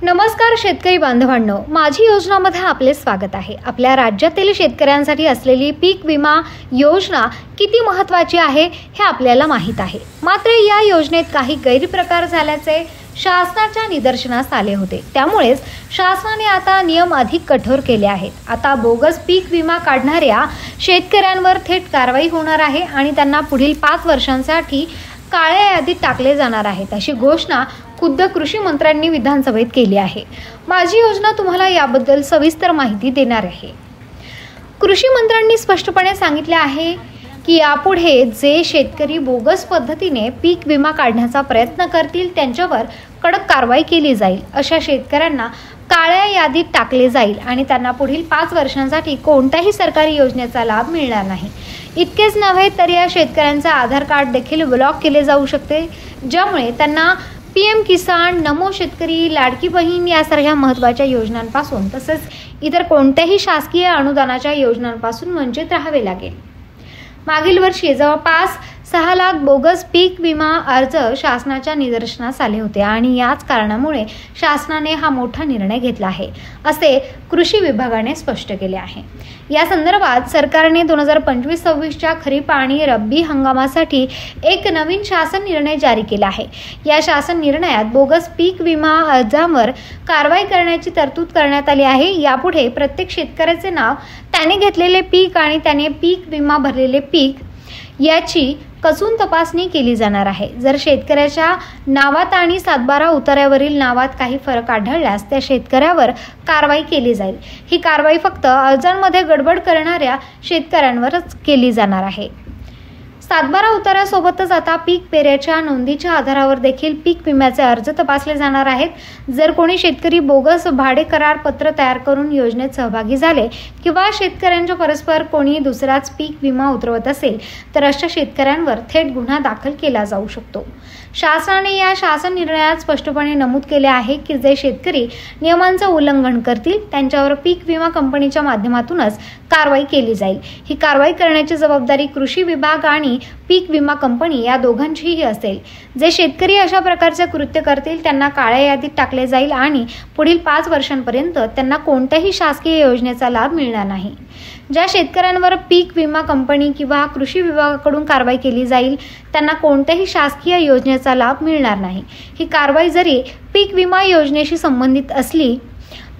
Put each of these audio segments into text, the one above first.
नमस्कार शेतकरी बांधवांनो, माझी योजनामध्ये आपले स्वागत आहे। आपल्या राज्यातील शेतकऱ्यांसाठी असलेली पीक विमा योजना किती महत्त्वाची आहे हे आपल्याला माहित आहे। मात्र या योजनेत काही गैरप्रकार झाल्याचे शासनाच्या निदर्शनास आले होते। त्यामुळेच शासनाने आता नियम अधिक कठोर केले आहेत। आता बोगस पीक विमा काढणाऱ्या शेतकऱ्यांवर थेट कारवाई होणार आहे आणि त्यांना पुढील 5 वर्षांसाठी काळ्या यादीत टाकले जाणार आहेत, अशी घोषणा खुद्द कृषी मंत्र्यांनी विधानसभेत केली आहे। माझी योजना तुम्हाला याबद्दल सविस्तर माहिती देणार आहे। कृषी मंत्र्यांनी स्पष्टपणे सांगितले आहे की यापुढे जे शेतकरी बोगस पद्धतीने पीक विमा काढण्याचा प्रयत्न करतील त्यांच्यावर कडक कारवाई केली जाईल। अशा शेतकऱ्यांना काळ्या यादीत टाकले जाईल आणि त्यांना पुढील 5 वर्षांसाठी कोणत्याही सरकारी योजनेचा लाभ मिळणार नाही। इतकेच नव्हे तर या शेतकऱ्यांचे आधार कार्ड देखील ब्लॉक केले जाऊ शकते, ज्यामुळे त्यांना PM किसान, नमो शेतकरी, लाडकी बहीण यासारख्या महत्त्वाच्या योजनांपासून तसेच इतर कोणत्याही शासकीय अनुदानाच्या योजनांपासून वंचित राहावे लागेल। मागील वर्षी जवळपास 6 लाख बोगस पीक विमा अर्ज शासनाच्या निदर्शनास आले होते आणि याच कारणामुळे शासनाने हा मोठा निर्णय घेतला आहे, असे कृषी विभागाने स्पष्ट केले आहे। या संदर्भात सरकारने 2025-26च्या खरीप आणि रब्बी हंगामासाठी एक नवीन शासन निर्णय जारी केला आहे। या शासन निर्णयात बोगस पीक विमा अर्जांवर कारवाई करण्याची तरतूद करण्यात आली आहे। यापुढे प्रत्येक शेतकऱ्याचे नाव, त्याने घेतलेले पीक आणि त्याने पीक विमा भरलेले पीक याची कसून तपासणी केली जाणार आहे। जर शेतकऱ्याच्या नावात आणि 7/12 उतार्यावरील नावात काही फरक आढळल्यास त्या शेतकऱ्यावर कारवाई केली जाईल। ही कारवाई फक्त अर्जांमध्ये गडबड करणाऱ्या शेतकऱ्यांवरच केली जाणार आहे। 7/12 उतार्यासोबतच आता पीक पेऱ्याच्या नोंदीच्या आधारावर देखील पीक विम्याचे अर्ज तपासले जाणार आहेत। जर कोणी शेतकरी बोगस भाडे करार पत्र तयार करून योजनेत सहभागी झाले किंवा शेतकऱ्यांच्या परस्पर कोणी दुसराच पीक विमा उतरवत असेल तर अशा शेतकऱ्यांवर थेट गुन्हा दाखल केला जाऊ शकतो। शासनाने या शासन निर्णयात स्पष्टपणे नमूद केले आहे की जे शेतकरी नियमांचे उल्लंघन करतील त्यांच्यावर पीक विमा कंपनीच्या माध्यमातूनच कारवाई केली जाईल। ही कारवाई करण्याची जबाबदारी कृषी विभाग आणि पीक विमा कंपनी या दोघांचीही असेल। जे शेतकरी अशा प्रकारचे कृत्य करतील त्यांना काळ्या यादीत टाकले जाईल आणि पुढील 5 वर्षांपर्यंत त्यांना कोणत्याही शासकीय योजनेचा लाभ मिळणार नाही। ज्या शेतकऱ्यांवर पीक विमा कंपनी किंवा कृषी विभागाकडून कारवाई केली जाईल त्यांना कोणत्याही शासकीय योजनेचा लाभ मिळणार नाही। ही कारवाई जरी पीक विमा योजनेशी संबंधित असली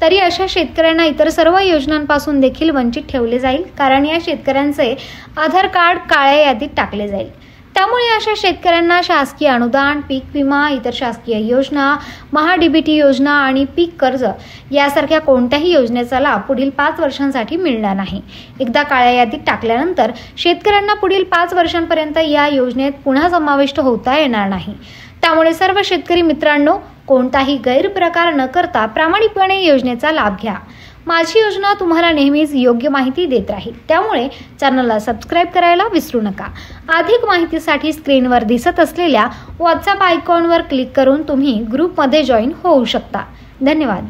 तरी अशा शेतकऱ्यांना इतर सर्व योजनांपासून देखील वंचित ठेवले जाईल, कारण या शेतकऱ्यांचे आधार कार्ड काळ्या यादीत टाकले जाईल। त्यामुळे अशा शेतकऱ्यांना शासकीय अनुदान, पीक विमा, इतर शासकीय योजना, महा-DBT योजना आणि पीक कर्ज यासारख्या कोणत्याही योजनेचा लाभ पुढील 5 वर्षांसाठी मिळणार नाही। एकदा काळ्या यादीत टाकल्यानंतर शेतकऱ्यांना पुढील 5 वर्षांपर्यंत या योजनेत पुन्हा समाविष्ट होता येणार नाही। त्यामुळे सर्व शेतकरी मित्रांनो, कोणताही गैरप्रकार न करता प्रामाणिकपणे योजनेचा लाभ घ्या। माझी योजना तुम्हाला नेहमीच योग्य माहिती देत राहील, त्यामुळे चॅनलला सबस्क्राइब करायला विसरू नका। अधिक माहितीसाठी स्क्रीनवर दिसत असलेल्या WhatsApp आयकॉनवर क्लिक करून तुम्ही ग्रुपमध्ये जॉईन होऊ शकता। धन्यवाद।